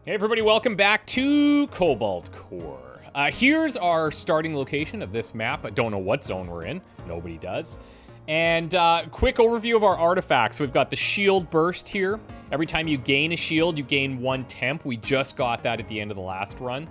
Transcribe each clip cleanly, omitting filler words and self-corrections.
Hey everybody, welcome back to Cobalt Core. Here's our starting location of this map. I don't know what zone we're in. Nobody does. And quick overview of our artifacts. We've got the shield burst here. Every time you gain a shield, you gain 1 temp. We just got that at the end of the last run.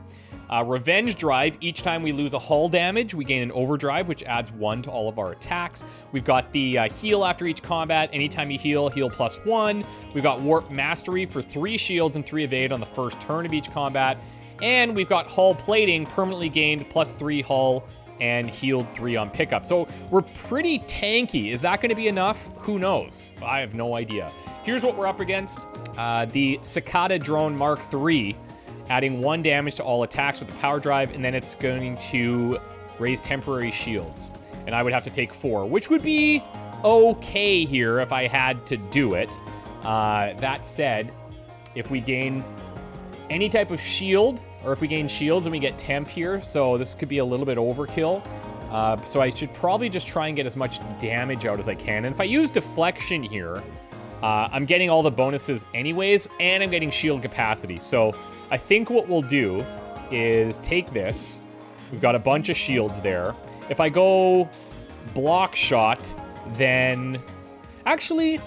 Revenge drive. Each time we lose a hull damage, we gain an overdrive, which adds 1 to all of our attacks. We've got the heal after each combat. Anytime you heal, heal +1. We've got warp mastery for 3 shields and 3 evade on the first turn of each combat. And we've got hull plating, permanently gained +3 hull and healed 3 on pickup. So we're pretty tanky. Is that going to be enough? Who knows? I have no idea. Here's what we're up against. The Cicada Drone Mark III, adding 1 damage to all attacks with the power drive, and then it's going to raise temporary shields. And I would have to take 4, which would be okay here if I had to do it. That said, if we gain any type of shield, or if we gain shields and we get temp here, so this could be a little bit overkill. So I should probably just try and get as much damage out as I can. And if I use deflection here, I'm getting all the bonuses anyways, and I'm getting shield capacity. So I think what we'll do is take this. We've got a bunch of shields there. If I go block shot, then actually,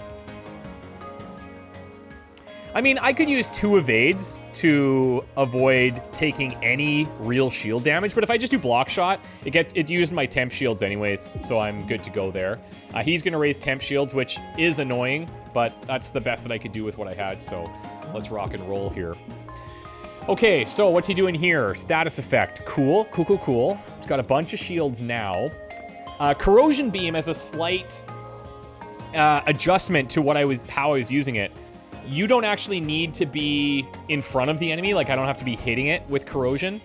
I mean, I could use 2 evades to avoid taking any real shield damage, but if I just do block shot, it uses my temp shields anyways, so I'm good to go there. He's gonna raise temp shields, which is annoying, but that's the best that I could do with what I had, so let's rock and roll here. Okay, so what's he doing here? Status effect. Cool, cool, cool, cool. He's got a bunch of shields now. Corrosion beam has a slight adjustment to how I was using it. You don't actually need to be in front of the enemy. Like, I don't have to be hitting it with corrosion.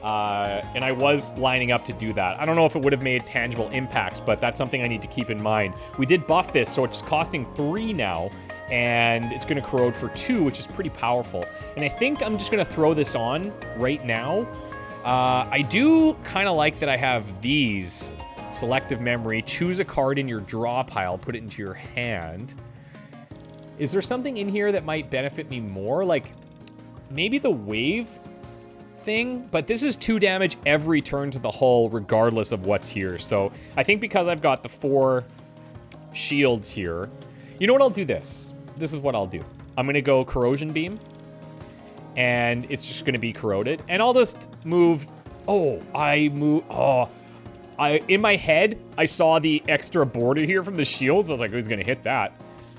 And I was lining up to do that. I don't know if it would have made tangible impacts, but that's something I need to keep in mind. We did buff this, so it's costing 3 now. And it's going to corrode for 2, which is pretty powerful. And I think I'm just going to throw this on right now. I do kind of like that I have these. Selective memory. Choose a card in your draw pile. Put it into your hand. Is there something in here that might benefit me more? Like, maybe the wave thing? But this is 2 damage every turn to the hull, regardless of what's here. So I think because I've got the 4 shields here, you know what, I'll do this. This is what I'll do. I'm going to go corrosion beam, and it's just going to be corroded. And I'll just move. In my head, I saw the extra border here from the shields. I was like, who's going to hit that?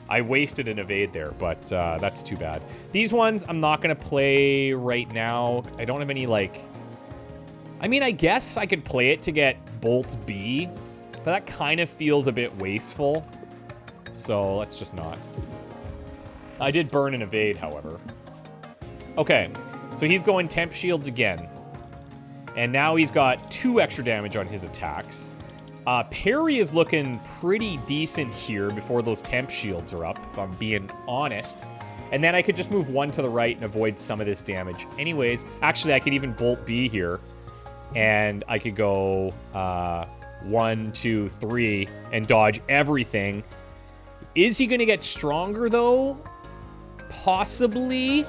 I wasted an evade there, but that's too bad. These ones, I'm not going to play right now. I don't have any, like... I mean, I guess I could play it to get Bolt B, but that kind of feels a bit wasteful. So let's just not. I did burn an evade, however. Okay, so he's going temp shields again. And now he's got 2 extra damage on his attacks. Parry is looking pretty decent here before those temp shields are up, if I'm being honest. And then I could just move 1 to the right and avoid some of this damage. Anyways, actually, I could even Bolt B here. And I could go 1, 2, 3 and dodge everything. Is he going to get stronger, though? Possibly.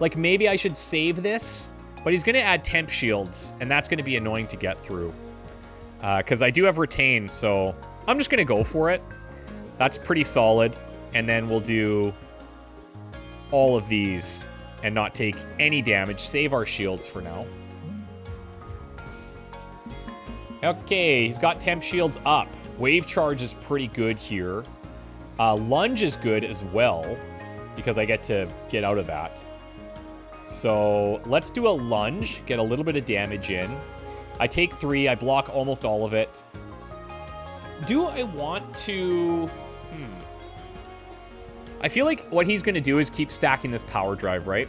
Like, maybe I should save this. But he's going to add temp shields, and that's going to be annoying to get through. Because I do have retain, so I'm just going to go for it. That's pretty solid. And then we'll do all of these and not take any damage. Save our shields for now. Okay, he's got temp shields up. Wave charge is pretty good here. Lunge is good as well, because I get to get out of that. So let's do a lunge, get a little bit of damage in. I take 3, I block almost all of it. Do I want to... I feel like what he's going to do is keep stacking this power drive, right?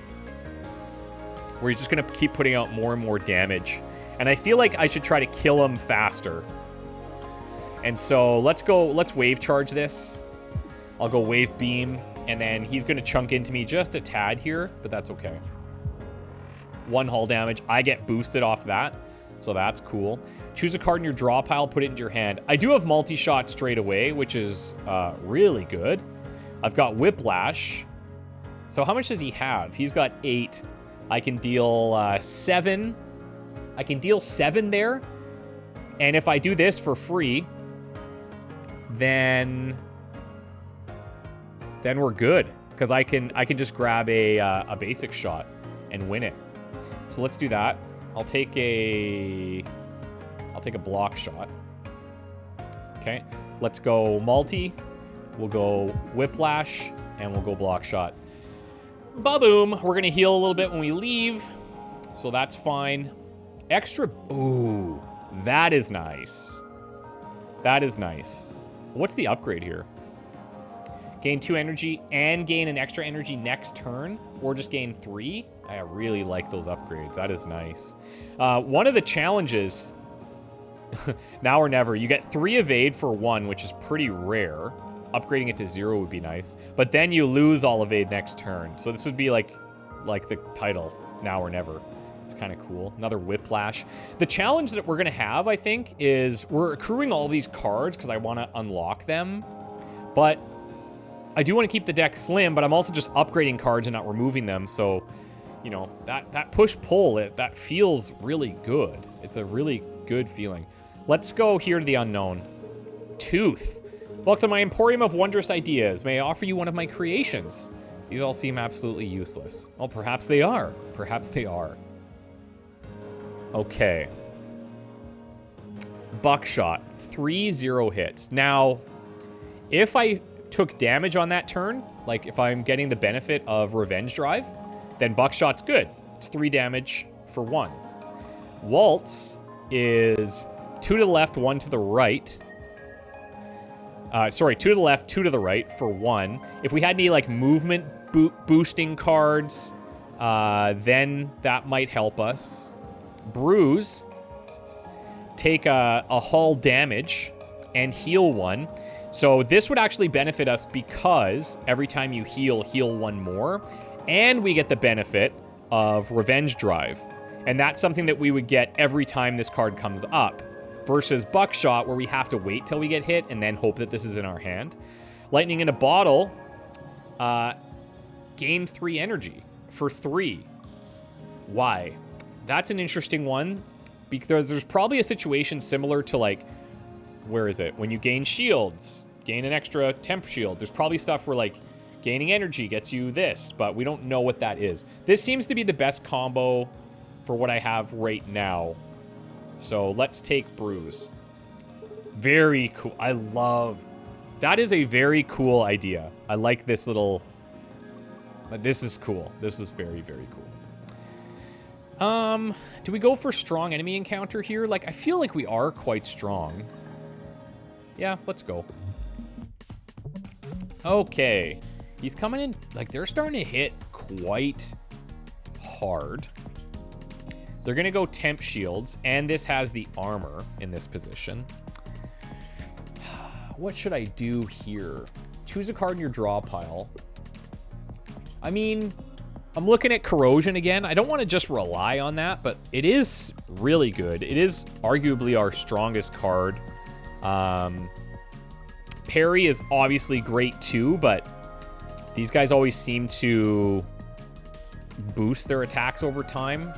Where he's just going to keep putting out more and more damage. And I feel like I should try to kill him faster. And so let's wave charge this. I'll go wave beam, and then he's going to chunk into me just a tad here, but that's okay. 1 hull damage. I get boosted off that, so that's cool. Choose a card in your draw pile, put it into your hand. I do have multi-shot straight away, which is really good. I've got whiplash. So how much does he have? He's got 8. I can deal 7. I can deal 7 there. And if I do this for free, then we're good. Because I can just grab a basic shot and win it. So let's do that. I'll take a block shot. Okay, let's go multi. We'll go whiplash, and we'll go block shot. Ba-boom. We're gonna heal a little bit when we leave, so that's fine. Extra. Ooh, that is nice. That is nice. What's the upgrade here? Gain 2 energy and gain an extra energy next turn, or just gain 3. I really like those upgrades. That is nice. One of the challenges, now or never, you get 3 evade for 1, which is pretty rare. Upgrading it to 0 would be nice. But then you lose all evade next turn. So this would be like the title, now or never. It's kind of cool. Another whiplash. The challenge that we're going to have, I think, is we're accruing all these cards because I want to unlock them. But I do want to keep the deck slim, but I'm also just upgrading cards and not removing them. So, you know, that push-pull, that feels really good. It's a really good feeling. Let's go here to the unknown. Tooth. Welcome to my Emporium of Wondrous Ideas. May I offer you one of my creations? These all seem absolutely useless. Well, perhaps they are. Perhaps they are. Okay. Buckshot. 3-0 hits. Now, if I took damage on that turn, like if I'm getting the benefit of Revenge Drive, then Buckshot's good. It's 3 damage for 1. Waltz is 2 to the left, 1 to the right. Sorry, 2 to the left, 2 to the right for 1. If we had any like movement boosting cards, then that might help us. Bruise. Take a hull damage and heal 1. So this would actually benefit us because every time you heal 1 more. And we get the benefit of Revenge Drive. And that's something that we would get every time this card comes up. Versus Buckshot, where we have to wait till we get hit and then hope that this is in our hand. Lightning in a Bottle. Gain 3 energy for 3. Why? That's an interesting one. Because there's probably a situation similar to like, where is it? When you gain shields, gain an extra temp shield. There's probably stuff where like gaining energy gets you this, but we don't know what that is. This seems to be the best combo for what I have right now. So let's take Bruise. Very cool. I love... That is a very cool idea. I like this little... But this is cool. This is very, very cool. Do we go for strong enemy encounter here? Like, I feel like we are quite strong. Yeah, let's go. Okay. He's coming in... Like, they're starting to hit quite hard. They're going to go temp shields, and this has the armor in this position. What should I do here? Choose a card in your draw pile. I mean, I'm looking at corrosion again. I don't want to just rely on that, but it is really good. It is arguably our strongest card. Parry is obviously great too, but these guys always seem to boost their attacks over time.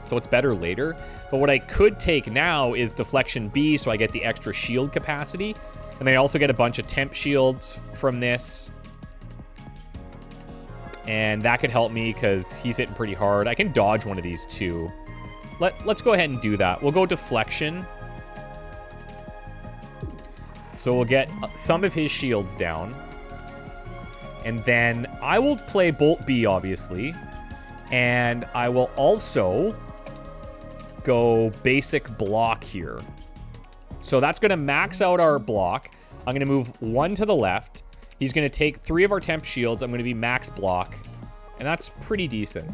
So it's better later. But what I could take now is Deflection B, so I get the extra shield capacity. And I also get a bunch of temp shields from this. And that could help me because he's hitting pretty hard. I can dodge one of these too. Let's go ahead and do that. We'll go Deflection. So we'll get some of his shields down. And then I will play Bolt B, obviously. And I will also go basic block here. So that's going to max out our block. I'm going to move 1 to the left. He's going to take 3 of our temp shields. I'm going to be max block. And that's pretty decent.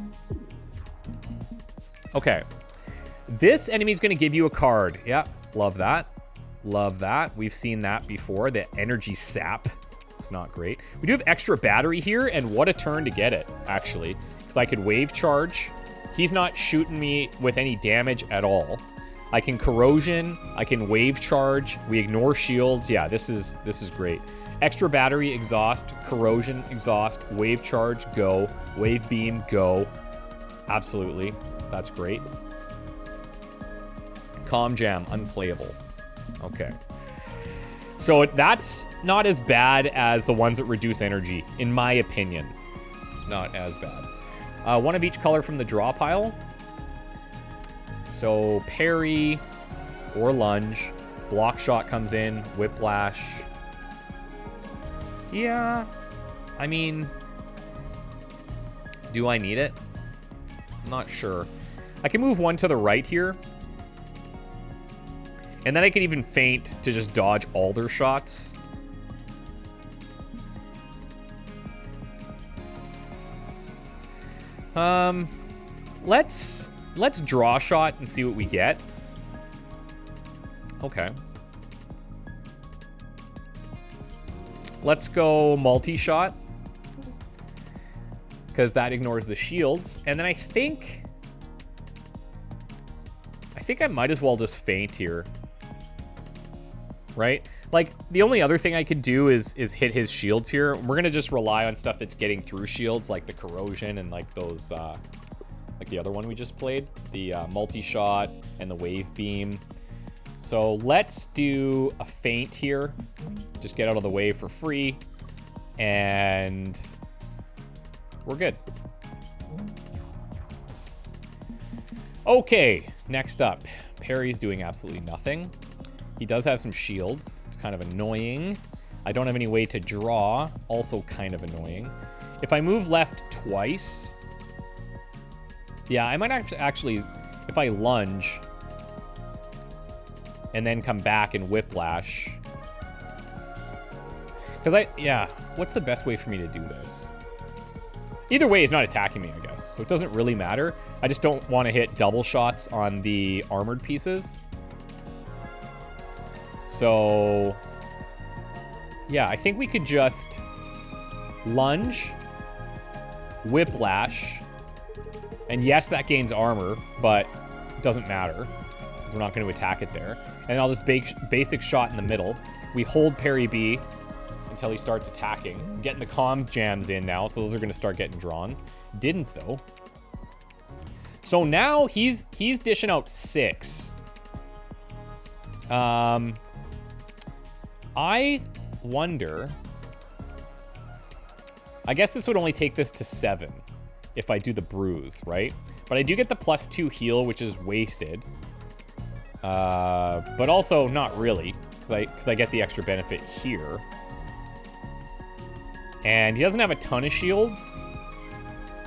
Okay. This enemy is going to give you a card. Yeah, love that. Love that. We've seen that before. The energy sap. It's not great. We do have extra battery here, and what a turn to get it, actually. Because I could wave charge. He's not shooting me with any damage at all. I can corrosion. I can wave charge. We ignore shields. Yeah, this is great. Extra battery, exhaust. Corrosion, exhaust. Wave charge, go. Wave beam, go. Absolutely. That's great. Comm jam, unplayable. Okay. So that's not as bad as the ones that reduce energy, in my opinion. It's not as bad. One of each color from the draw pile. So parry or lunge. Block shot comes in. Whiplash. Yeah. I mean, do I need it? I'm not sure. I can move one to the right here. And then I can even feint to just dodge all their shots. Let's draw shot and see what we get. Okay. Let's go multi-shot. Because that ignores the shields. And then I think I might as well just feint here. Right? Like, the only other thing I could do is hit his shields here. We're going to just rely on stuff that's getting through shields, like the corrosion and like those, like the other one we just played. The multi-shot and the wave beam. So let's do a feint here. Just get out of the way for free. And we're good. Okay, next up. Parry's doing absolutely nothing. He does have some shields. It's kind of annoying. I don't have any way to draw. Also kind of annoying. If I move left twice... Yeah, I might actually... If I lunge... And then come back and whiplash... Because yeah, what's the best way for me to do this? Either way, he's not attacking me, I guess. So it doesn't really matter. I just don't want to hit double shots on the armored pieces. So, yeah, I think we could just lunge, whiplash, and yes, that gains armor, but it doesn't matter because we're not going to attack it there. And I'll just basic shot in the middle. We hold parry B until he starts attacking. I'm getting the comm jams in now, so those are going to start getting drawn. Didn't, though. So now he's dishing out 6. I wonder... I guess this would only take this to 7 if I do the bruise, right? But I do get the +2 heal, which is wasted. But also not really, because I get the extra benefit here. And he doesn't have a ton of shields.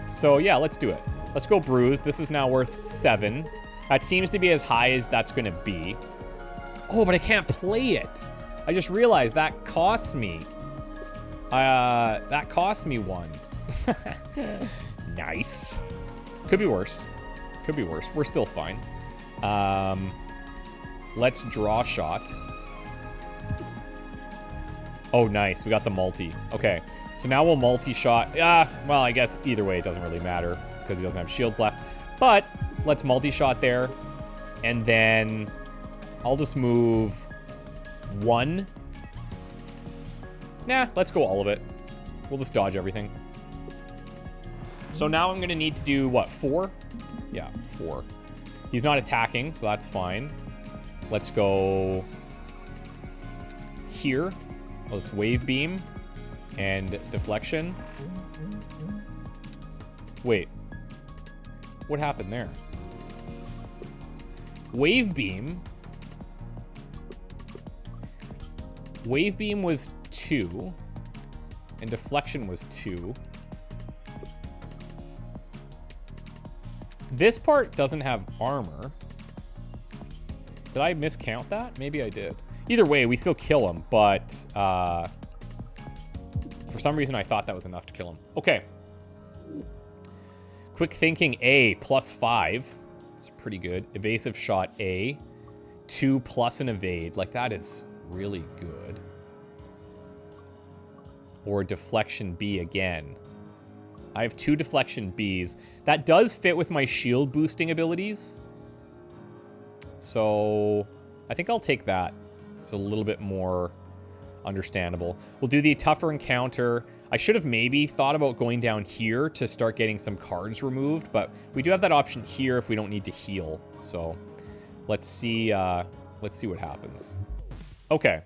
So yeah, let's do it. Let's go bruise. This is now worth 7. That seems to be as high as that's going to be. Oh, but I can't play it. I just realized that costs me. That cost me 1. Nice. Could be worse. Could be worse. We're still fine. Let's draw shot. Oh, nice. We got the multi. Okay. So now we'll multi-shot. Well, I guess either way, it doesn't really matter because he doesn't have shields left. But let's multi-shot there. And then I'll just move 1. Nah, let's go all of it. We'll just dodge everything. So now I'm going to need to do, what, 4? Yeah, 4. He's not attacking, so that's fine. Let's go here. Let's wave beam and deflection. Wait. What happened there? Wave beam. Wave beam was 2. And deflection was 2. This part doesn't have armor. Did I miscount that? Maybe I did. Either way, we still kill him, but for some reason I thought that was enough to kill him. Okay. Quick thinking A, +5. It's pretty good. Evasive shot A. 2 plus an evade. Like, that is really good. Or deflection B again. I have 2 deflection Bs. That does fit with my shield boosting abilities. So I think I'll take that. It's a little bit more Understandable. We'll do the tougher encounter. I should have maybe thought about going down here to start getting some cards removed, but we do have that option here if we don't need to heal. So let's see what happens. Okay.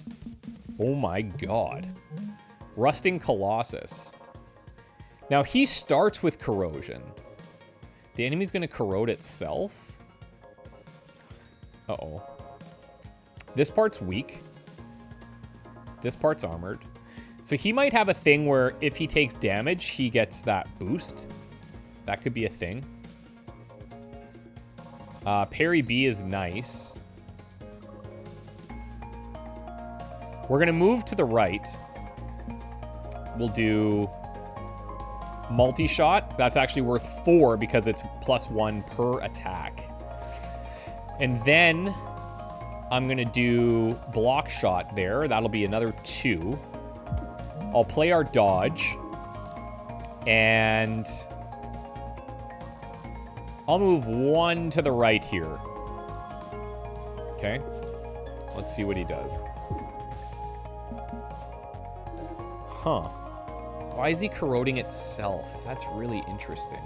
Oh my god. Rusting Colossus. Now he starts with corrosion. The enemy's gonna corrode itself. Uh-oh. This part's weak. This part's armored. So he might have a thing where if he takes damage, he gets that boost. That could be a thing. Parry B is nice. We're going to move to the right. We'll do multi-shot. That's actually worth 4 because it's +1 per attack. And then I'm going to do block shot there. That'll be another 2. I'll play our dodge. And I'll move 1 to the right here. Okay. Let's see what he does. Huh. Why is he corroding itself? That's really interesting.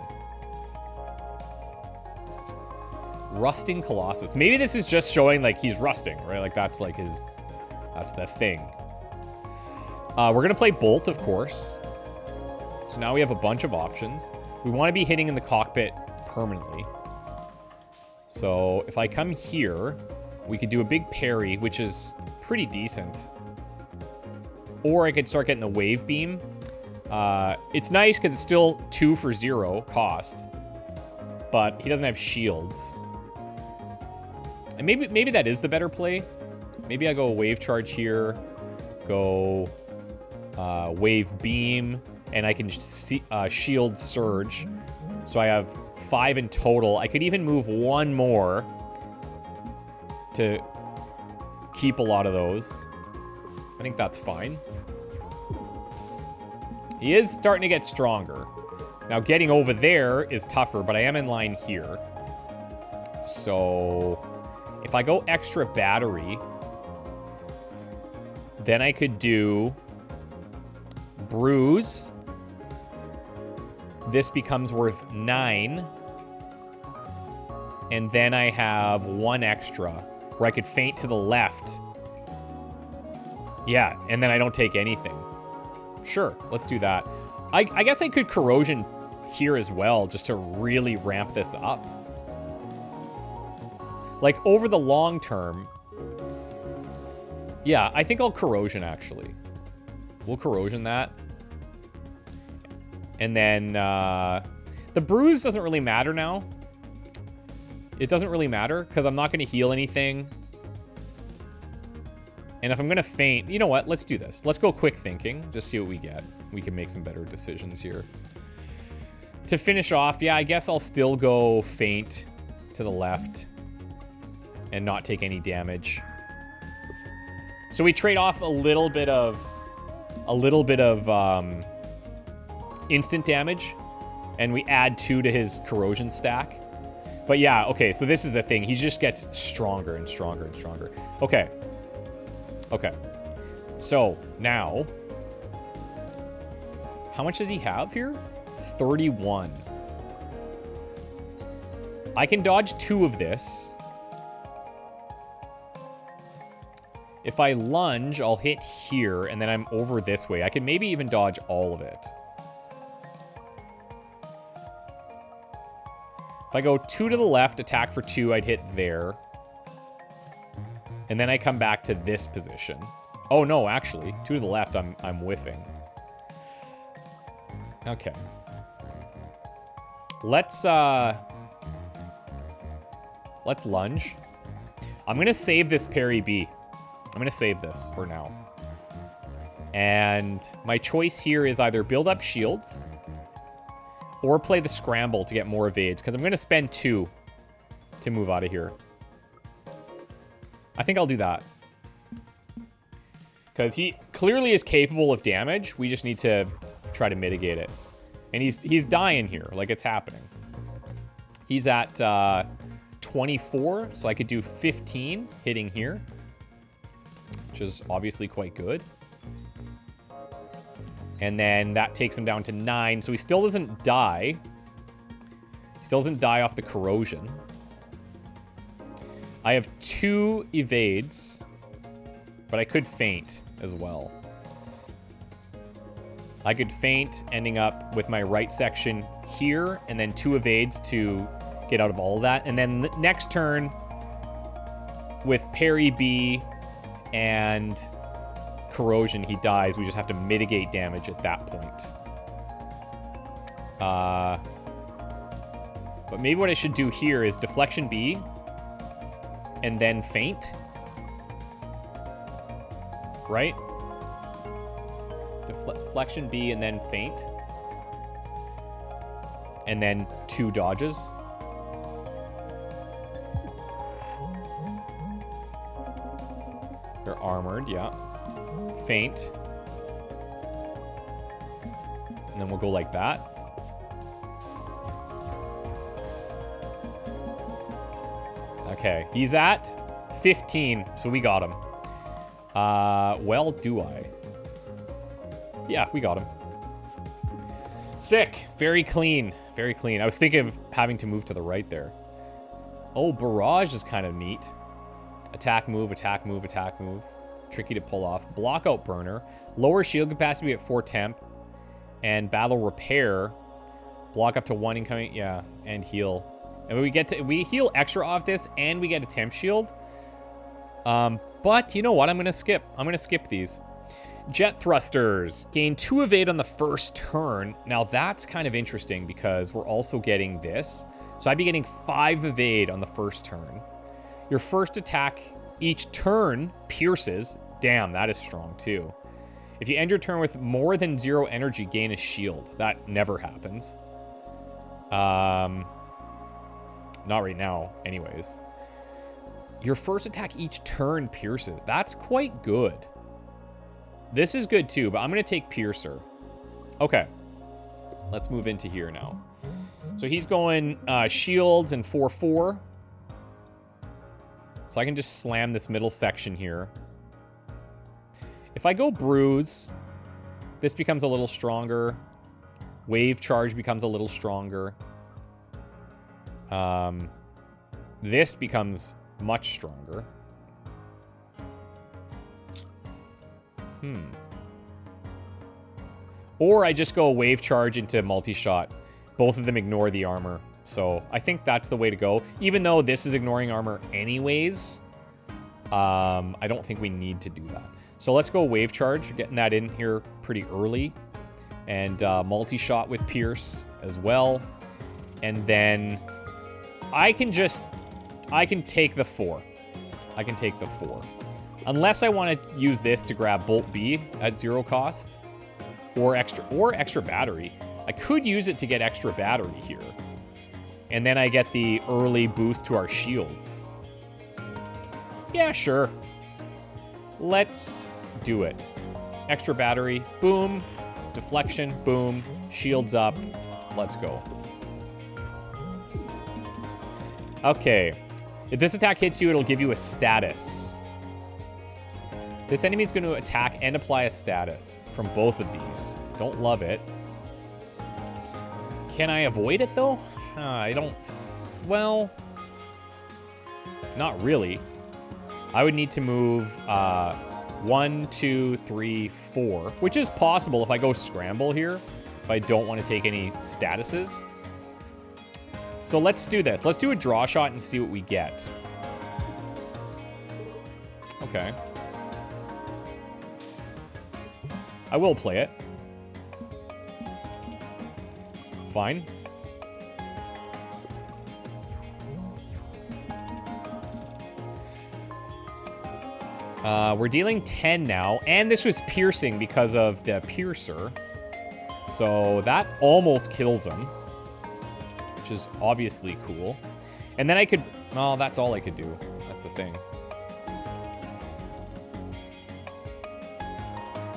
Rusting Colossus. Maybe this is just showing like he's rusting, right? Like that's like his, that's the thing. We're gonna play Bolt, of course. So now we have a bunch of options. We want to be hitting in the cockpit permanently. So if I come here, we could do a big parry, which is pretty decent. Or I could start getting the wave beam. It's nice because it's still 2 for 0 cost, but he doesn't have shields. And maybe that is the better play. Maybe I go wave charge here, go wave beam, and I can shield surge. So I have 5 in total. I could even move 1 more to keep a lot of those. I think that's fine. He is starting to get stronger. Now getting over there is tougher, but I am in line here. So if I go extra battery, then I could do bruise. This becomes worth 9. And then I have 1 extra where I could feint to the left. Yeah, and then I don't take anything. Sure, let's do that. I guess I could corrosion here as well, just to really ramp this up. Like, over the long term... Yeah, I think I'll corrosion, actually. We'll corrosion that. And then, the bruise doesn't really matter now. It doesn't really matter, because I'm not going to heal anything. And if I'm going to feint... You know what? Let's do this. Let's go quick thinking. Just see what we get. We can make some better decisions here. To finish off, yeah, I guess I'll still go feint to the left. And not take any damage. So we trade off a little bit of instant damage. And we add 2 to his corrosion stack. But yeah, okay, so this is the thing. He just gets stronger and stronger and stronger. Okay. Okay. So, now... How much does he have here? 31. I can dodge 2 of this. If I lunge, I'll hit here, and then I'm over this way. I can maybe even dodge all of it. If I go 2 to the left, attack for 2, I'd hit there. And then I come back to this position. Oh, no, actually. 2 to the left, I'm whiffing. Okay. Let's lunge. I'm going to save this parry B. I'm going to save this for now. And my choice here is either build up shields or play the scramble to get more evades, because I'm going to spend 2 to move out of here. I think I'll do that. Because he clearly is capable of damage. We just need to try to mitigate it. And he's dying here. Like, it's happening. He's at 24, so I could do 15 hitting here. Which is obviously quite good. And then that takes him down to 9. So he still doesn't die. He still doesn't die off the corrosion. I have 2 evades. But I could feint as well. I could feint, ending up with my right section here, and then 2 evades to get out of all of that. And then the next turn, with parry B and corrosion, he dies. We just have to mitigate damage at that point. But maybe what I should do here is deflection B, and then feint. Right? Deflection B and then feint. And then 2 dodges. They're armored, yeah. Feint. And then we'll go like that. Okay, he's at 15, so we got him. Well, do I? Yeah, we got him. Sick. Very clean. Very clean. I was thinking of having to move to the right there. Oh, barrage is kind of neat. Attack, move, attack, move, attack, move. Tricky to pull off. Blockout burner. Lower shield capacity at 4 temp. And battle repair. Block up to 1 incoming. Yeah, and heal. And we heal extra off this, and we get a temp shield. But you know what? I'm gonna skip these. Jet thrusters. Gain 2 evade on the first turn. Now that's kind of interesting because we're also getting this. So I'd be getting 5 evade on the first turn. Your first attack each turn pierces. Damn, that is strong too. If you end your turn with more than 0 energy, gain a shield. That never happens. Not right now, anyways. Your first attack each turn pierces. That's quite good. This is good too, but I'm going to take Piercer. Okay. Let's move into here now. So he's going shields and 4/4. So I can just slam this middle section here. If I go bruise, this becomes a little stronger. Wave charge becomes a little stronger. This becomes much stronger. Or I just go wave charge into multi-shot. Both of them ignore the armor. So I think that's the way to go. Even though this is ignoring armor anyways, I don't think we need to do that. So let's go wave charge. Getting that in here pretty early. And multi-shot with Pierce as well. And then I can take the 4. I can take the 4. Unless I want to use this to grab Bolt B at 0 cost. Or extra battery. I could use it to get extra battery here. And then I get the early boost to our shields. Yeah, sure. Let's do it. Extra battery. Boom. Deflection. Boom. Shields up. Let's go. Okay. If this attack hits you, it'll give you a status. This enemy is going to attack and apply a status from both of these. Don't love it. Can I avoid it, though? I don't... Well... Not really. I would need to move 1, 2, 3, 4. Which is possible if I go scramble here. If I don't want to take any statuses. So let's do this. Let's do a draw shot and see what we get. Okay. I will play it. Fine. We're dealing 10 now, and this was piercing because of the piercer. So that almost kills him, which is obviously cool. And then I could... Well, that's all I could do. That's the thing.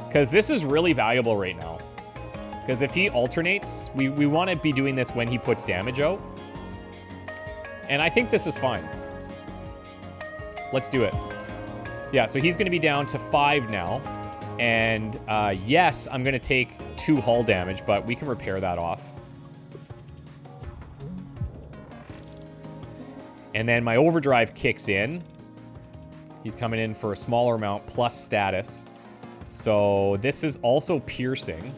Because this is really valuable right now. Because if he alternates, we want to be doing this when he puts damage out. And I think this is fine. Let's do it. Yeah, so he's going to be down to 5 now. And yes, I'm going to take 2 hull damage, but we can repair that off. And then my overdrive kicks in. He's coming in for a smaller amount plus status. So this is also piercing.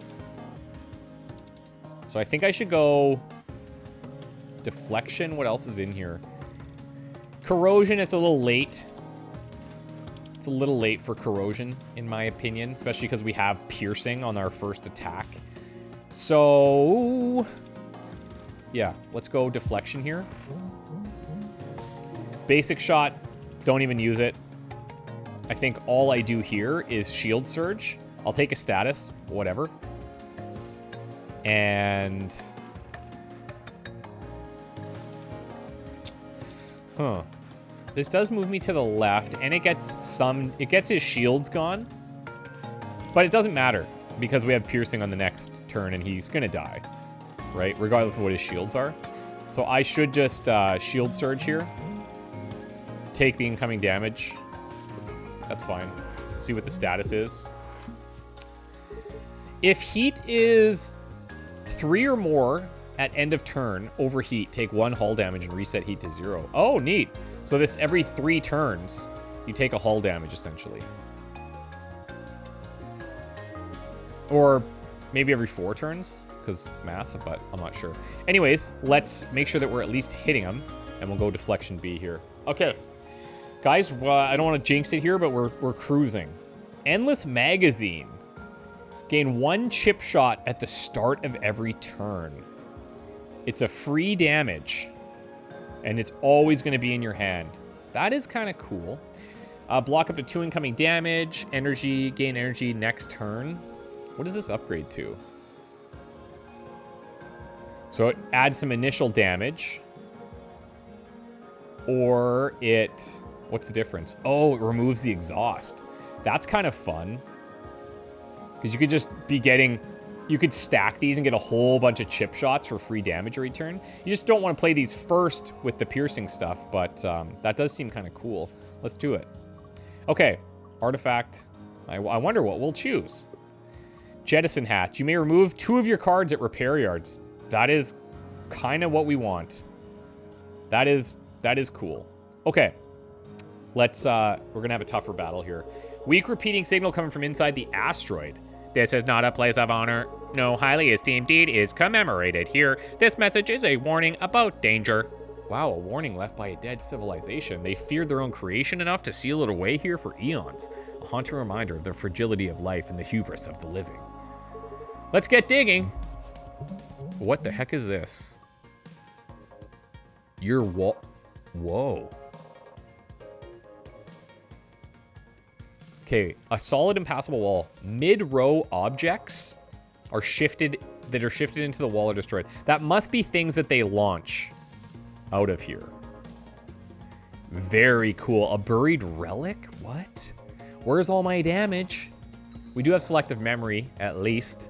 So I think I should go deflection. What else is in here? Corrosion, it's a little late. It's a little late for corrosion, in my opinion, especially because we have piercing on our first attack. So, yeah, let's go deflection here. Basic shot, don't even use it. I think all I do here is shield surge. I'll take a status, whatever. And... huh. This does move me to the left, and it gets his shields gone. But it doesn't matter, because we have piercing on the next turn, and he's gonna die. Right? Regardless of what his shields are. So I should just shield surge here. Take the incoming damage. That's fine. Let's see what the status is. If heat is 3 or more at end of turn, overheat, take 1 hull damage and reset heat to 0. Oh, neat. So this every 3 turns, you take a hull damage, essentially. Or maybe every 4 turns, because math, but I'm not sure. Anyways, let's make sure that we're at least hitting him, and we'll go deflection B here. Okay. Guys, I don't want to jinx it here, but we're cruising. Endless Magazine. Gain 1 chip shot at the start of every turn. It's a free damage. And it's always going to be in your hand. That is kind of cool. Block up to 2 incoming damage. Energy, gain energy next turn. What does this upgrade to? So it adds some initial damage. Or it... what's the difference? Oh, it removes the exhaust. That's kind of fun. Because you could just be getting... you could stack these and get a whole bunch of chip shots for free damage every turn. You just don't want to play these first with the piercing stuff, but that does seem kind of cool. Let's do it. Okay, artifact. I wonder what we'll choose. Jettison hatch. You may remove 2 of your cards at repair yards. That is kind of what we want. That is cool. Okay, let's, we're going to have a tougher battle here. Weak repeating signal coming from inside the asteroid. This is not a place of honor. No highly esteemed deed is commemorated here. This message is a warning about danger. Wow, a warning left by a dead civilization. They feared their own creation enough to seal it away here for eons. A haunting reminder of the fragility of life and the hubris of the living. Let's get digging. What the heck is this? Your wall. Whoa. Okay, a solid impassable wall. Mid-row objects are shifted into the wall or destroyed. That must be things that they launch out of here. Very cool. A buried relic? What? Where's all my damage? We do have selective memory, at least.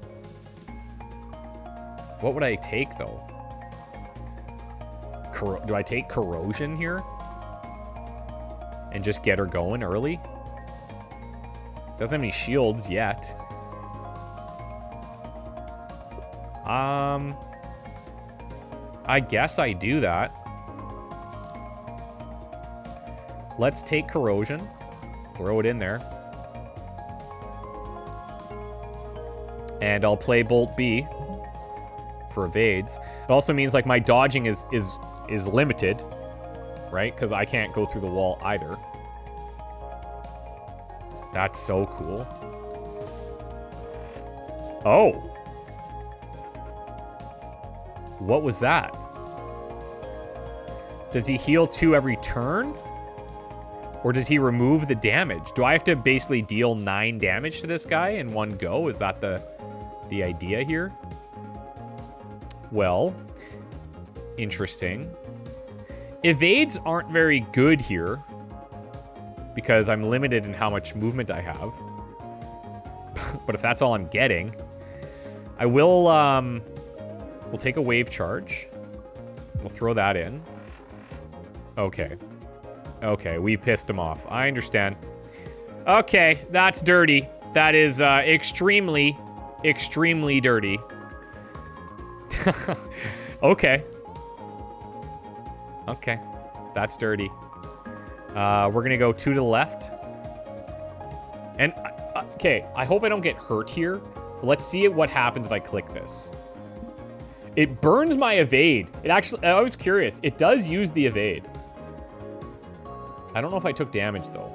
What would I take, though? Do I take corrosion here? And just get her going early? Doesn't have any shields yet. I guess I do that. Let's take corrosion. Throw it in there. And I'll play Bolt B for evades. It also means like my dodging is limited, right? Because I can't go through the wall either. That's so cool. Oh. What was that? Does he heal 2 every turn? Or does he remove the damage? Do I have to basically deal 9 damage to this guy in one go? Is that the idea here? Well, interesting. Evades aren't very good here because I'm limited in how much movement I have. But if that's all I'm getting, I will, we'll take a wave charge. We'll throw that in. Okay. Okay, we've pissed him off. I understand. Okay, that's dirty. That is extremely extremely dirty. Okay. Okay. That's dirty. We're going to go 2 to the left. And, okay, I hope I don't get hurt here. But let's see what happens if I click this. It burns my evade. It actually, I was curious. It does use the evade. I don't know if I took damage, though.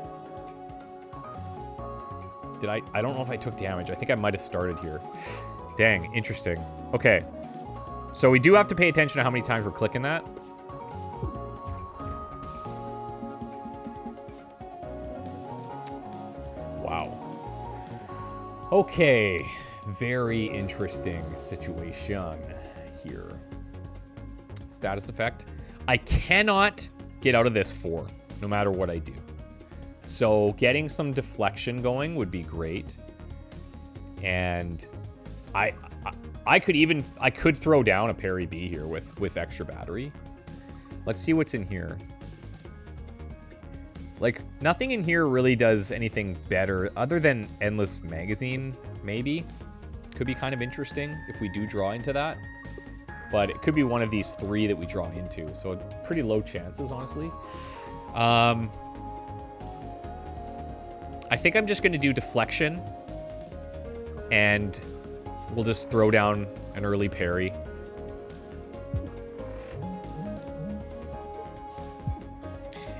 Did I? I don't know if I took damage. I think I might have started here. Dang, interesting. Okay. So we do have to pay attention to how many times we're clicking that. Wow. Okay. Very interesting situation here. Status effect. I cannot get out of this 4, no matter what I do. So getting some deflection going would be great. And I could throw down a parry B here with extra battery. Let's see what's in here. Like, nothing in here really does anything better other than endless magazine, maybe. Could be kind of interesting if we do draw into that. But it could be one of these 3 that we draw into. So pretty low chances, honestly. I think I'm just going to do deflection. And we'll just throw down an early parry.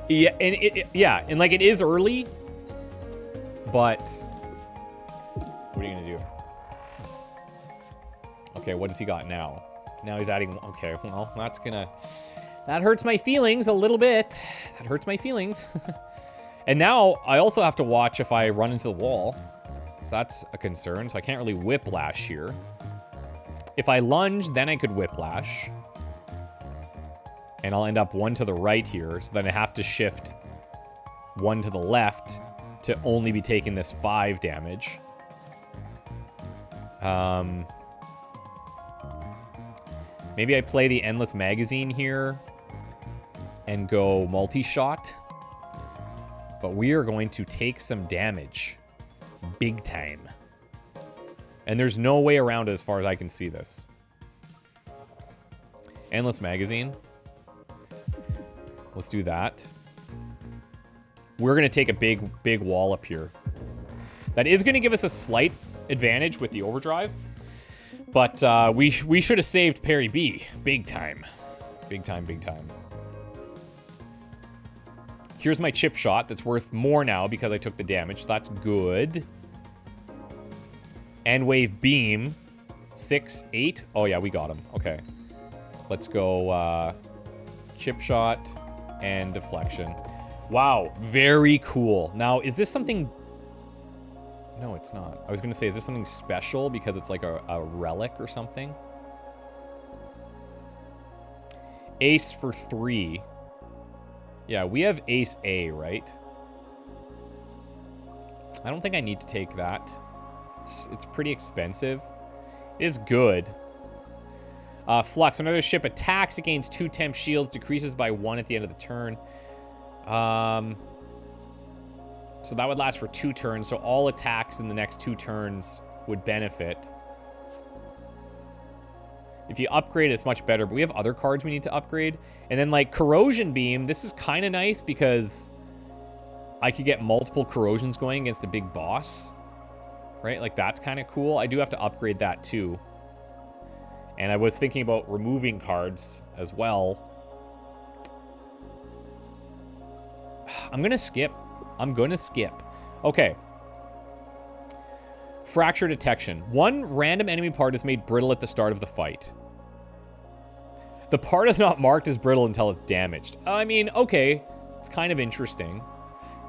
Yeah, and like it is early, but what are you gonna do? Okay, what does he got now? Now he's adding. Okay, well that hurts my feelings a little bit. That hurts my feelings. And now I also have to watch if I run into the wall, so that's a concern. So I can't really whiplash here. If I lunge, then I could whiplash. And I'll end up 1 to the right here. So then I have to shift 1 to the left to only be taking this 5 damage. Maybe I play the endless magazine here and go multi-shot. But we are going to take some damage. Big time. And there's no way around it as far as I can see this. Endless magazine. Let's do that. We're going to take a big wall up here. That is going to give us a slight advantage with the overdrive. But we should have saved parry B. Big time. Big time, big time. Here's my chip shot. That's worth more now because I took the damage. So that's good. End wave beam. 6, 8. Oh, yeah, we got him. Okay. Let's go chip shot. And deflection. Wow, very cool. Now, is this something... No, it's not. I was going to say, is this something special because it's like a relic or something? Ace for 3. Yeah, we have Ace A, right? I don't think I need to take that. It's pretty expensive. It is good. Flux. Another ship attacks. It gains 2 temp shields. Decreases by 1 at the end of the turn. So that would last for 2 turns. So all attacks in the next 2 turns would benefit. If you upgrade, it's much better. But we have other cards we need to upgrade. And then, like, Corrosion Beam. This is kind of nice because I could get multiple corrosions going against a big boss. Right? Like, that's kind of cool. I do have to upgrade that, too. And I was thinking about removing cards as well. I'm going to skip. Okay. Fracture detection. 1 random enemy part is made brittle at the start of the fight. The part is not marked as brittle until it's damaged. I mean, okay. It's kind of interesting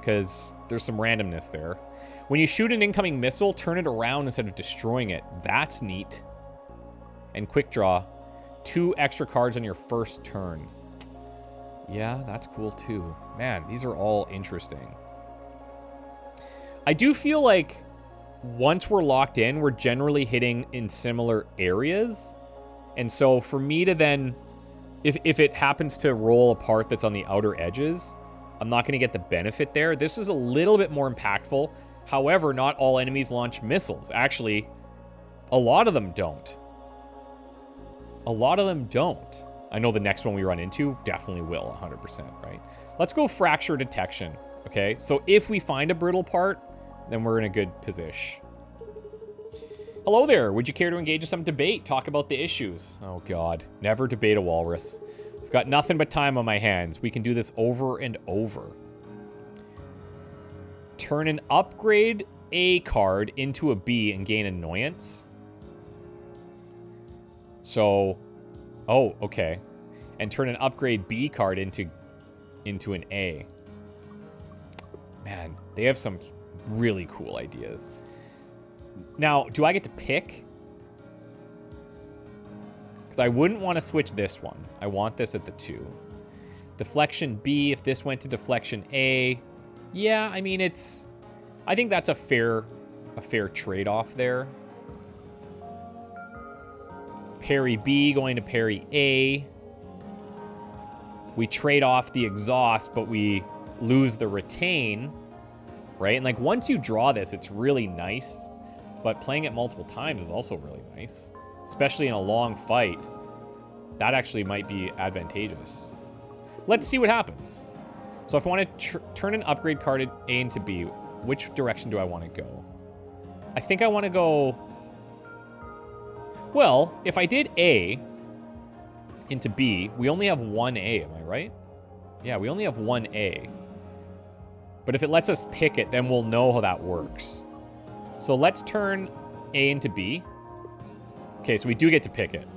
because there's some randomness there. When you shoot an incoming missile, turn it around instead of destroying it. That's neat. And quick draw. 2 extra cards on your first turn. Yeah, that's cool too. Man, these are all interesting. I do feel like once we're locked in, we're generally hitting in similar areas. And so for me to then, if it happens to roll a part that's on the outer edges, I'm not going to get the benefit there. This is a little bit more impactful. However, not all enemies launch missiles. Actually, A lot of them don't. A lot of them don't. I know the next one we run into definitely will, 100%, right? Let's go fracture detection, okay? So if we find a brittle part, then we're in a good position. Hello there. Would you care to engage in some debate? Talk about the issues. Oh, God. Never debate a walrus. I've got nothing but time on my hands. We can do this over and over. Turn an upgrade A card into a B and gain annoyance. So, oh, okay. And turn an upgrade B card into an A. Man, they have some really cool ideas. Now, do I get to pick? Because I wouldn't want to switch this one. I want this at the 2. Deflection B, if this went to deflection A. Yeah, I mean, I think that's a fair trade-off there. Parry B going to parry A. We trade off the exhaust, but we lose the retain, right? And like once you draw this, it's really nice. But playing it multiple times is also really nice, especially in a long fight. That actually might be advantageous. Let's see what happens. So if I want to turn an upgrade card at A into B, which direction do I want to go? I think I want to go... Well, if I did A into B, we only have one A, am I right? Yeah, we only have one A. But if it lets us pick it, then we'll know how that works. So let's turn A into B. Okay, so we do get to pick it.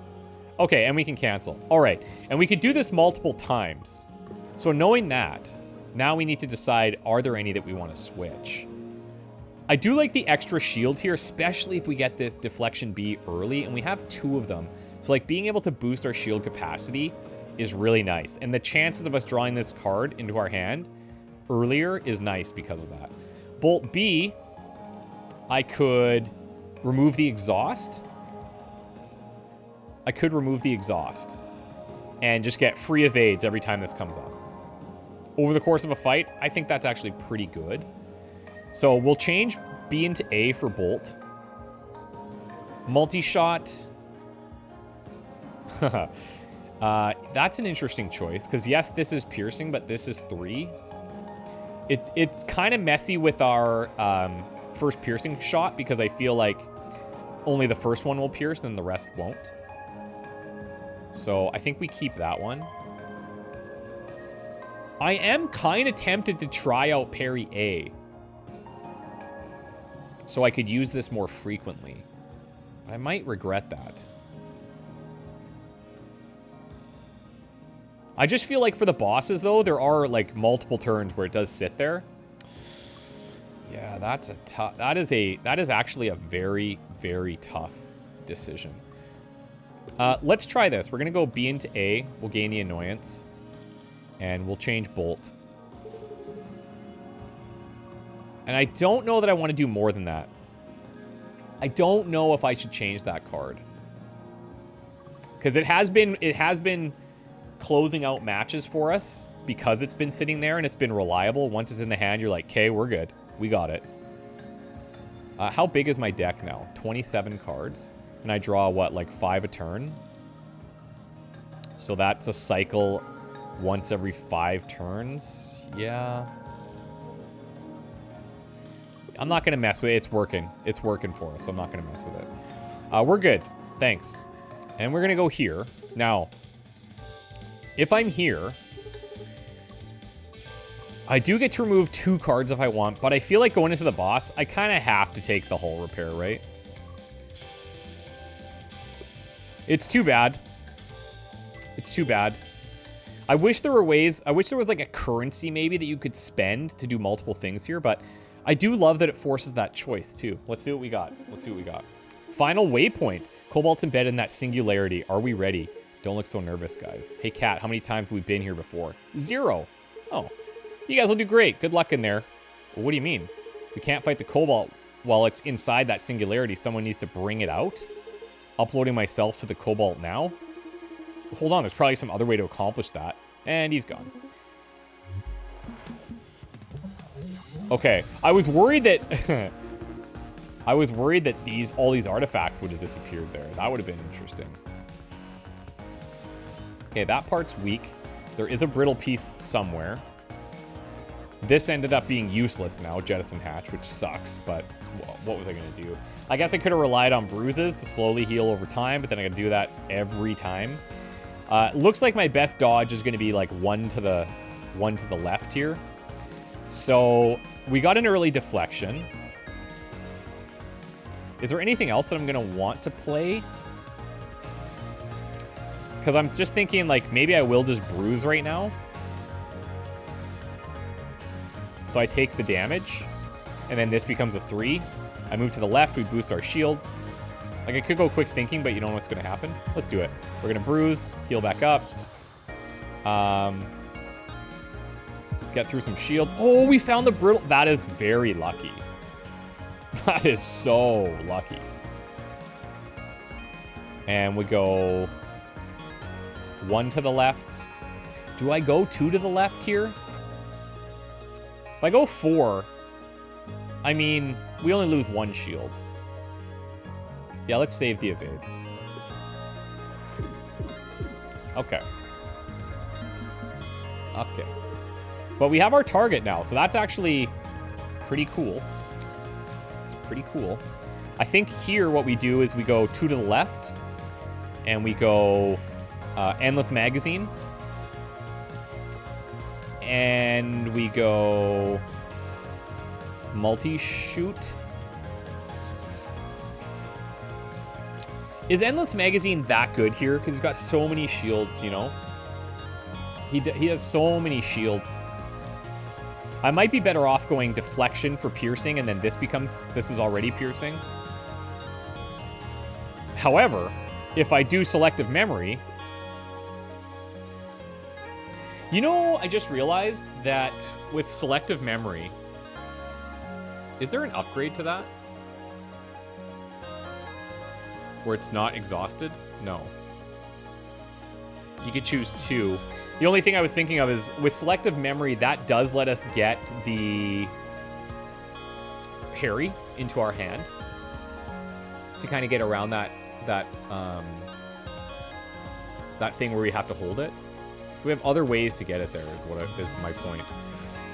Okay, and we can cancel. All right, and we could do this multiple times. So knowing that, now we need to decide, are there any that we want to switch? I do like the extra shield here, especially if we get this deflection B early, and we have 2 of them. So like being able to boost our shield capacity is really nice. And the chances of us drawing this card into our hand earlier is nice because of that. Bolt B, I could remove the exhaust. I could remove the exhaust and just get free evades every time this comes up. Over the course of a fight, I think that's actually pretty good. So we'll change B into A for Bolt. Multi-shot. That's an interesting choice, because yes, this is piercing, but this is 3. It's kind of messy with our first piercing shot, because I feel like only the first one will pierce and the rest won't. So I think we keep that one. I am kind of tempted to try out parry A, so I could use this more frequently. But I might regret that. I just feel like for the bosses, though, there are like multiple turns where it does sit there. Yeah, that's a tough. That is actually a very, very tough decision. Let's try this. We're gonna go B into A. We'll gain the annoyance, and we'll change Bolt. And I don't know that I want to do more than that. I don't know if I should change that card, because it has been closing out matches for us because it's been sitting there and it's been reliable. Once it's in the hand, you're like, okay, we're good. We got it. How big is my deck now? 27 cards. And I draw, what, like 5 a turn? So that's a cycle once every 5 turns. Yeah. I'm not going to mess with it. It's working. It's working for us. So I'm not going to mess with it. We're good. Thanks. And we're going to go here. Now, if I'm here, I do get to remove 2 cards if I want, but I feel like going into the boss, I kind of have to take the hull repair, right? It's too bad. It's too bad. I wish there were ways, I wish there was like a currency maybe that you could spend to do multiple things here, but I do love that it forces that choice too. Let's see what we got. Let's see what we got. Final waypoint. Cobalt's embedded in that singularity. Are we ready? Don't look so nervous, guys. Hey, Kat, how many times have we been here before? 0. Oh, you guys will do great. Good luck in there. Well, what do you mean? We can't fight the Cobalt while it's inside that singularity. Someone needs to bring it out. Uploading myself to the Cobalt now? Hold on, there's probably some other way to accomplish that. And he's gone. Okay, I was worried that... I was worried that all these artifacts would have disappeared there. That would have been interesting. Okay, that part's weak. There is a brittle piece somewhere. This ended up being useless now, jettison hatch, which sucks, but what was I going to do? I guess I could have relied on bruises to slowly heal over time, but then I got to do that every time. Looks like my best dodge is going to be like one to the left here. So we got an early deflection. Is there anything else that I'm going to want to play? Because I'm just thinking, like, maybe I will just bruise right now. So I take the damage, and then this becomes a 3. I move to the left, we boost our shields. Like, I could go quick thinking, but you don't know what's going to happen. Let's do it. We're going to bruise, heal back up. Get through some shields. Oh, we found the brittle. That is very lucky. That is so lucky. And we go 1 to the left. Do I go 2 to the left here? If I go 4, I mean, we only lose 1 shield. Yeah, let's save the evade. Okay. Okay. But we have our target now, so that's actually pretty cool. It's pretty cool. I think here what we do is we go 2 to the left, and we go endless magazine. And we go multi-shoot. Is endless magazine that good here? Because he's got so many shields, you know? He has so many shields. I might be better off going deflection for piercing, and then this is already piercing. However, if I do selective memory... You know, I just realized that with selective memory, is there an upgrade to that? Where it's not exhausted? No. You could choose 2. The only thing I was thinking of is with selective memory, that does let us get the parry into our hand to kind of get around that thing where we have to hold it. So we have other ways to get it there, is my point.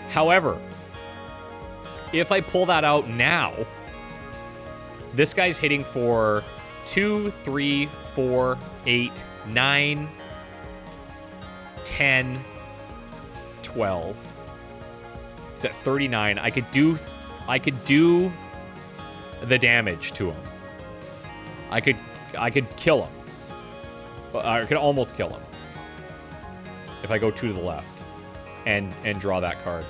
However, if I pull that out now, this guy's hitting for 2, 3, 4, 8, 9, 10, 12. He's at 39. I could do the damage to him. I could kill him. I could almost kill him. If I go 2 to the left and draw that card.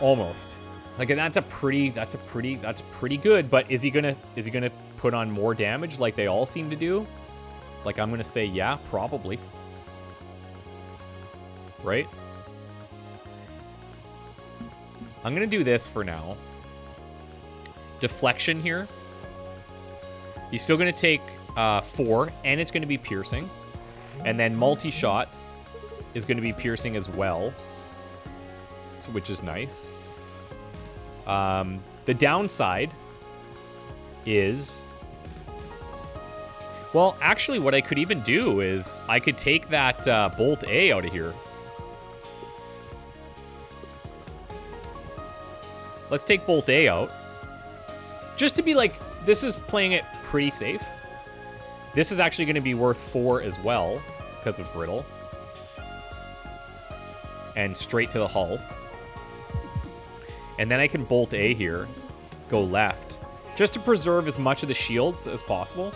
Almost. Like, and that's pretty good, but is he gonna put on more damage like they all seem to do? Like, I'm gonna say yeah, probably. Right? I'm gonna do this for now. Deflection here. He's still gonna take 4, and it's going to be piercing. And then multi-shot is going to be piercing as well, so, which is nice. The downside is... Well, actually, what I could even do is I could take that Bolt A out of here. Let's take Bolt A out. Just to be like, this is playing it pretty safe. This is actually going to be worth 4 as well, because of brittle. And straight to the hull. And then I can Bolt A here, go left, just to preserve as much of the shields as possible.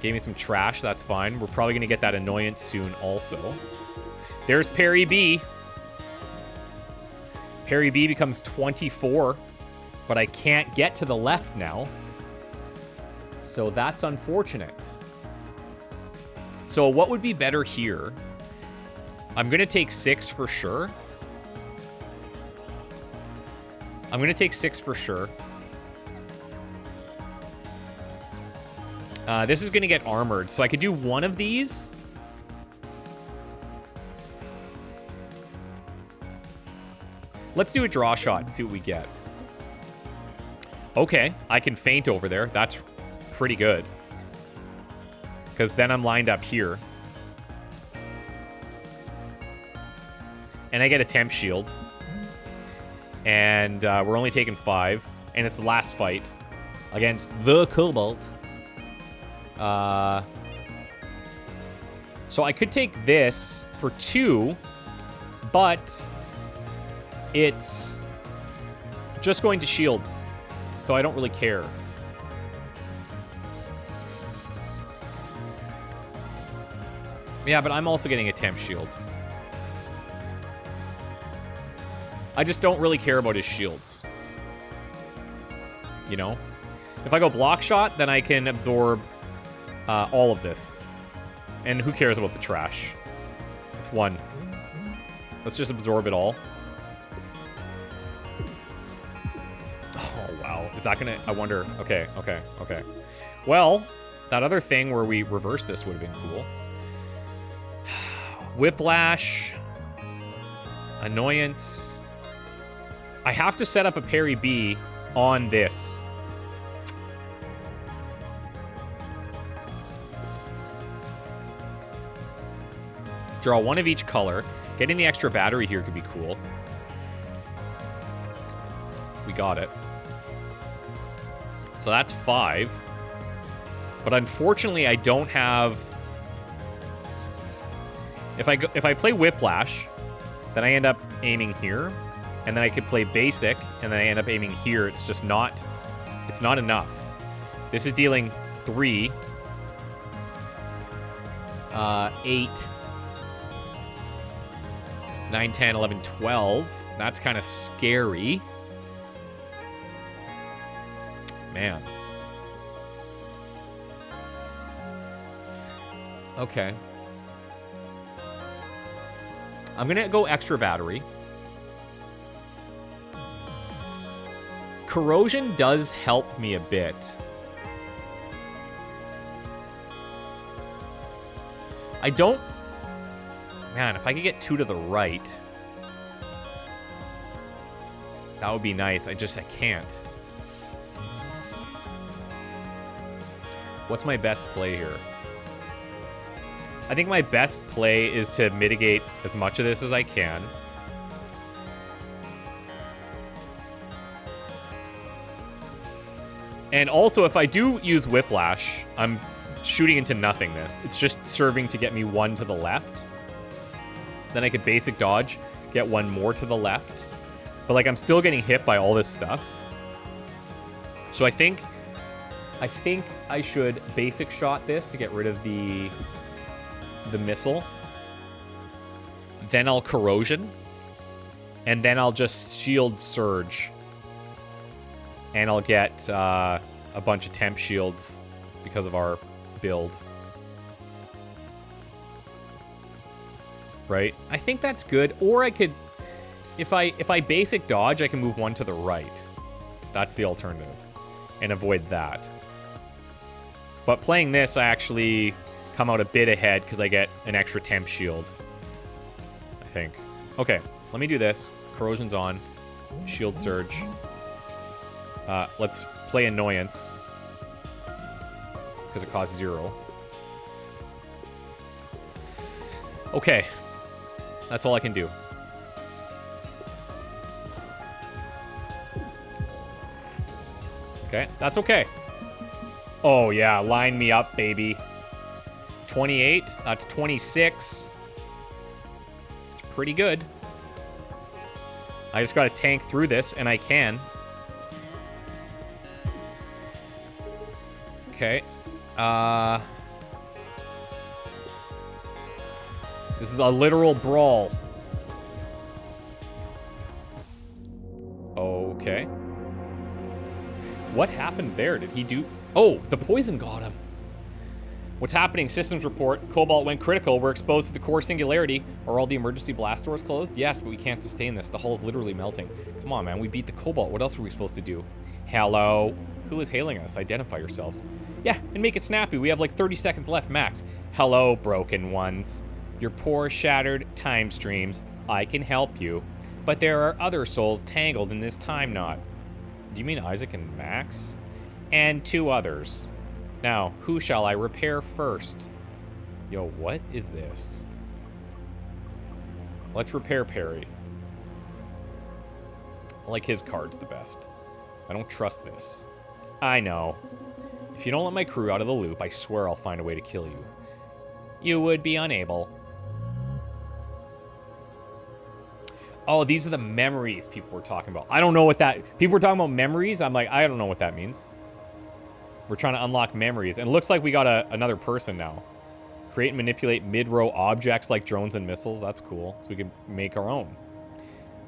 Gave me some trash, that's fine. We're probably going to get that annoyance soon also. There's Parry B. Parry B becomes 24. But I can't get to the left now. So that's unfortunate. So what would be better here? I'm going to take 6 for sure. I'm going to take 6 for sure. This is going to get armored. So I could do one of these. Let's do a draw shot and see what we get. Okay, I can feint over there. That's pretty good. Because then I'm lined up here. And I get a temp shield. And we're only taking 5. And it's the last fight against the Cobalt. So I could take this for 2, but it's just going to shields, so I don't really care. Yeah, but I'm also getting a temp shield. I just don't really care about his shields. You know? If I go block shot, then I can absorb all of this. And who cares about the trash? It's 1. Let's just absorb it all. Oh, wow. Is that gonna... I wonder... Okay. Well, that other thing where we reverse this would have been cool. Whiplash. Annoyance. I have to set up a parry B on this. Draw 1 of each color. Getting the extra battery here could be cool. We got it. So that's 5. But unfortunately, I don't have... If I play Whiplash, then I end up aiming here. And then I could play Basic, and then I end up aiming here. It's just not... It's not enough. This is dealing 3. 8... 9, 10, 11, 12. That's kind of scary. Man. Okay. I'm gonna go extra battery. Corrosion does help me a bit. I don't... Man, if I could get 2 to the right, that would be nice. I can't. What's my best play here? I think my best play is to mitigate as much of this as I can. And also, if I do use Whiplash, I'm shooting into nothingness. It's just serving to get me 1 to the left. Then I could basic dodge, get 1 more to the left. But, like, I'm still getting hit by all this stuff. So I think I should basic shot this to get rid of the missile. Then I'll corrosion. And then I'll just shield surge. And I'll get a bunch of temp shields because of our build. Right? I think that's good. Or I could, if I basic dodge, I can move 1 to the right. That's the alternative. And avoid that. But playing this, I actually come out a bit ahead because I get an extra temp shield. I think. Okay, let me do this. Corrosion's on. Shield surge. Let's play annoyance. Because it costs 0. Okay. That's all I can do. Okay, that's okay. Oh, yeah, line me up, baby. 28, that's 26. It's pretty good. I just gotta tank through this, and I can. Okay. This is a literal brawl. Okay. What happened there? Did he do... Oh, the poison got him. What's happening? Systems report. Cobalt went critical. We're exposed to the core singularity. Are all the emergency blast doors closed? Yes, but we can't sustain this. The hull is literally melting. Come on, man. We beat the Cobalt. What else were we supposed to do? Hello? Who is hailing us? Identify yourselves. Yeah, and make it snappy. We have like 30 seconds left max. Hello, broken ones. Your poor, shattered time streams. I can help you. But there are other souls tangled in this time knot. Do you mean Isaac and Max? And 2 others. Now, who shall I repair first? Yo, what is this? Let's repair Perry. I like his cards the best. I don't trust this. I know. If you don't let my crew out of the loop, I swear I'll find a way to kill you. You would be unable. Oh, these are the memories people were talking about. I don't know what that... People were talking about memories. I'm like, I don't know what that means. We're trying to unlock memories. And it looks like we got another person now. Create and manipulate mid-row objects like drones and missiles. That's cool. So we can make our own.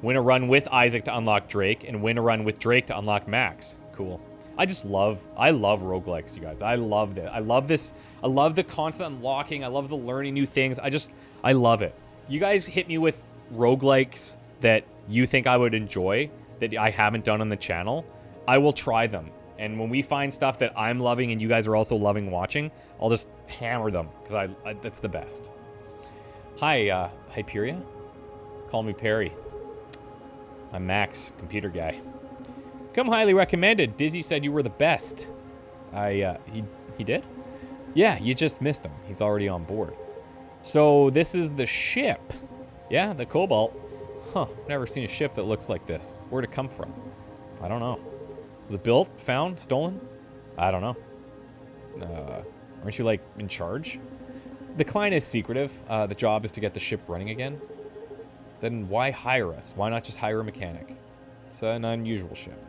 Win a run with Isaac to unlock Drake. And win a run with Drake to unlock Max. Cool. I love roguelikes, you guys. I love it. I love this. I love the constant unlocking. I love the learning new things. I love it. You guys hit me with roguelikes that you think I would enjoy that I haven't done on the channel. I will try them. And when we find stuff that I'm loving and you guys are also loving watching, I'll just hammer them because that's the best. Hi, Hyperia. Call me Perry. I'm Max, computer guy. Come highly recommended. Dizzy said you were the best. He did? Yeah, you just missed him. He's already on board. So this is the ship. Yeah, the COBALT. Huh, never seen a ship that looks like this. Where'd it come from? I don't know. Was it built, found, stolen? I don't know. Aren't you, like, in charge? The client is secretive. The job is to get the ship running again. Then why hire us? Why not just hire a mechanic? It's an unusual ship.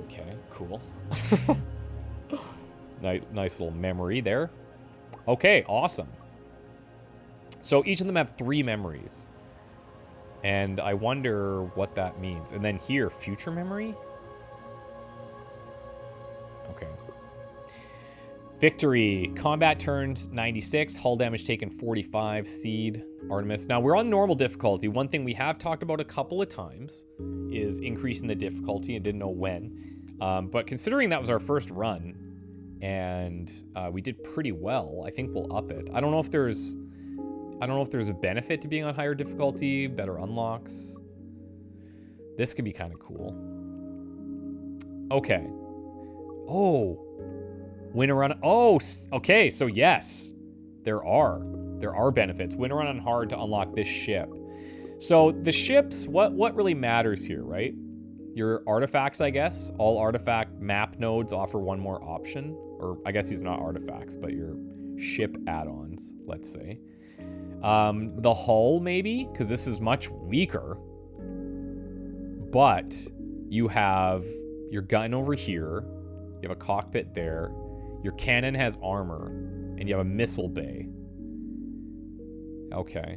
Okay, cool. Nice little memory there. Okay, awesome. So each of them have 3 memories. And I wonder what that means. And then here, future memory? Okay. Victory. Combat turned 96. Hull damage taken 45. Seed. Artemis. Now, we're on normal difficulty. One thing we have talked about a couple of times is increasing the difficulty and didn't know when. But considering that was our first run, and we did pretty well, I think we'll up it. I don't know if there's a benefit to being on higher difficulty, better unlocks. This could be kind of cool. Okay. Oh. Win a run. Oh, okay. So yes, there are benefits. Win a run on hard to unlock this ship. So the ships, what really matters here, right? Your artifacts, I guess. All artifact map nodes offer 1 more option. Or I guess these are not artifacts, but your ship add-ons, let's say. The hull, maybe, because this is much weaker. But you have your gun over here. You have a cockpit there. Your cannon has armor. And you have a missile bay. Okay.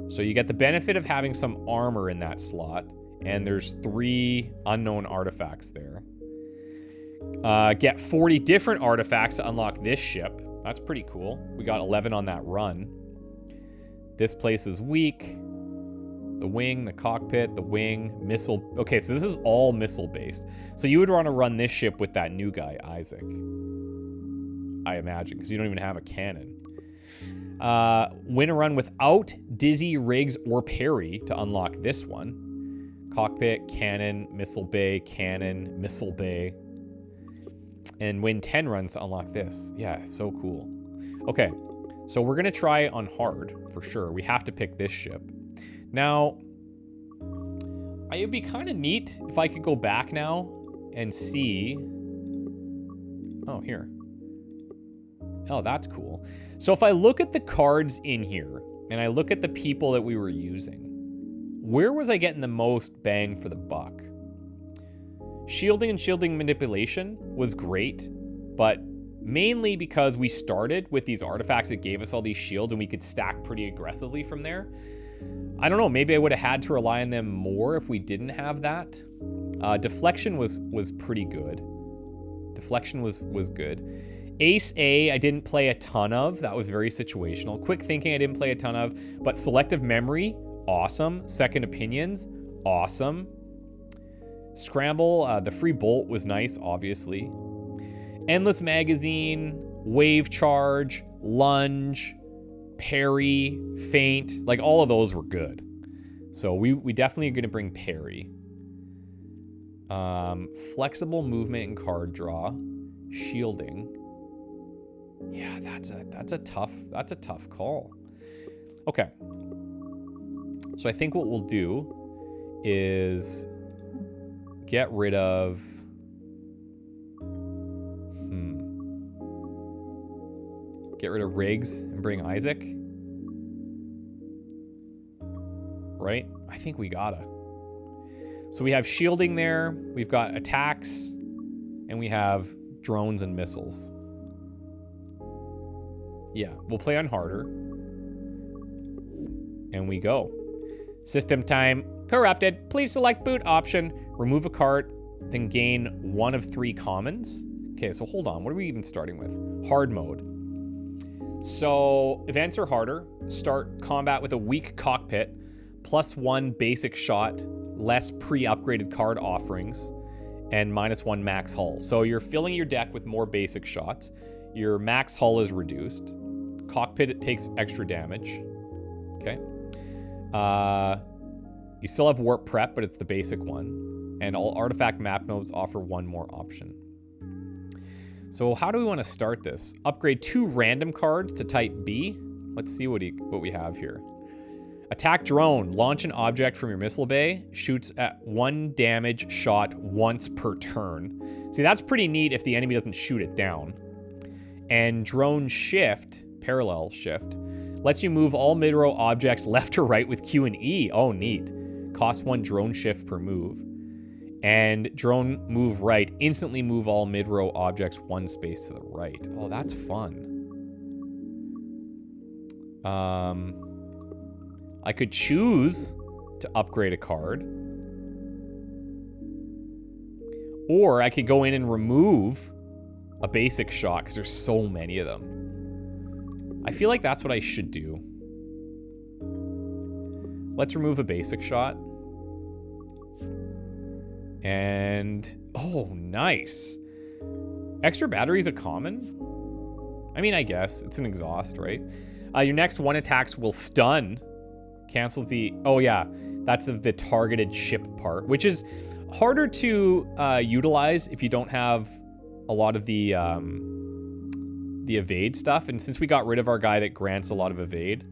So you get the benefit of having some armor in that slot. And there's 3 unknown artifacts there. Get 40 different artifacts to unlock this ship. That's pretty cool. We got 11 on that run. This place is weak. The wing, the cockpit, the wing, missile. Okay, so this is all missile based. So you would want to run this ship with that new guy, Isaac. I imagine, because you don't even have a cannon. Win a run without Dizzy, Riggs, or Perry to unlock this one. Cockpit, cannon, missile bay, cannon, missile bay. And win 10 runs to unlock this. Yeah, so cool. Okay, so we're going to try on hard, for sure. We have to pick this ship. Now, it would be kind of neat if I could go back now and see... Oh, here. Oh, that's cool. So if I look at the cards in here, and I look at the people that we were using, where was I getting the most bang for the buck? Shielding and shielding manipulation was great, but mainly because we started with these artifacts that gave us all these shields and we could stack pretty aggressively from there. I don't know, maybe I would have had to rely on them more if we didn't have that. Deflection was pretty good. Deflection was good. Ace A, I didn't play a ton of. That was very situational. Quick thinking, I didn't play a ton of. But selective memory, awesome. Second opinions, awesome. Scramble, the free bolt was nice, obviously. Endless magazine, wave charge, lunge, parry, feint. Like, all of those were good. So we definitely are going to bring parry. Flexible movement and card draw. Shielding. Yeah, that's a tough call. Okay. So I think what we'll do is get rid of... Get rid of Riggs and bring Isaac. Right? I think we gotta. So we have shielding there. We've got attacks. And we have drones and missiles. Yeah, we'll play on harder. And we go. System time. Corrupted. Please select boot option. Remove a card. Then gain 1 of 3 commons. Okay, so hold on. What are we even starting with? Hard mode. So, events are harder. Start combat with a weak cockpit, +1 basic shot, less pre-upgraded card offerings, and -1 max hull. So you're filling your deck with more basic shots. Your max hull is reduced. Cockpit, it takes extra damage. Okay. You still have warp prep, but it's the basic one. And all artifact map nodes offer 1 more option. So how do we want to start this? Upgrade 2 random cards to type B. Let's see what we have here. Attack drone. Launch an object from your missile bay. Shoots at 1 damage shot once per turn. See, that's pretty neat if the enemy doesn't shoot it down. And drone shift, parallel shift, lets you move all mid-row objects left or right with Q and E. Oh, neat. Costs 1 drone shift per move. And drone move right. Instantly move all mid-row objects 1 space to the right. Oh, that's fun. I could choose to upgrade a card. Or I could go in and remove a basic shot because there's so many of them. I feel like that's what I should do. Let's remove a basic shot. And, oh, nice. Extra battery is a common? I mean, I guess. It's an exhaust, right? Your next 1 attacks will stun. Cancels the, oh yeah, that's the targeted ship part, which is harder to utilize if you don't have a lot of the evade stuff. And since we got rid of our guy that grants a lot of evade,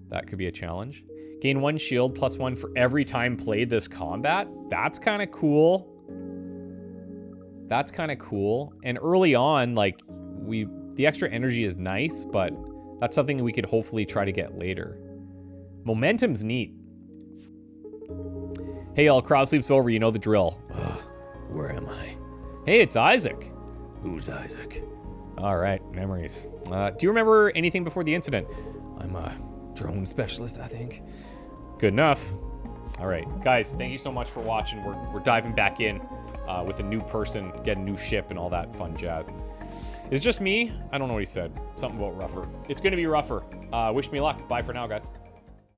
that could be a challenge. Gain 1 shield +1 for every time played this combat. That's kind of cool. That's kind of cool. And early on, like, the extra energy is nice, but that's something we could hopefully try to get later. Momentum's neat. Hey, y'all, crowd sleep's over. You know the drill. Ugh, where am I? Hey, it's Isaac. Who's Isaac? All right, memories. Do you remember anything before the incident? I'm a drone specialist, I think. Good enough. All right, guys, thank you so much for watching. We're diving back in with a new person, get a new ship, and all that fun jazz. Is it just me? I don't know what he said. Something about rougher. It's going to be rougher. Wish me luck. Bye for now, guys.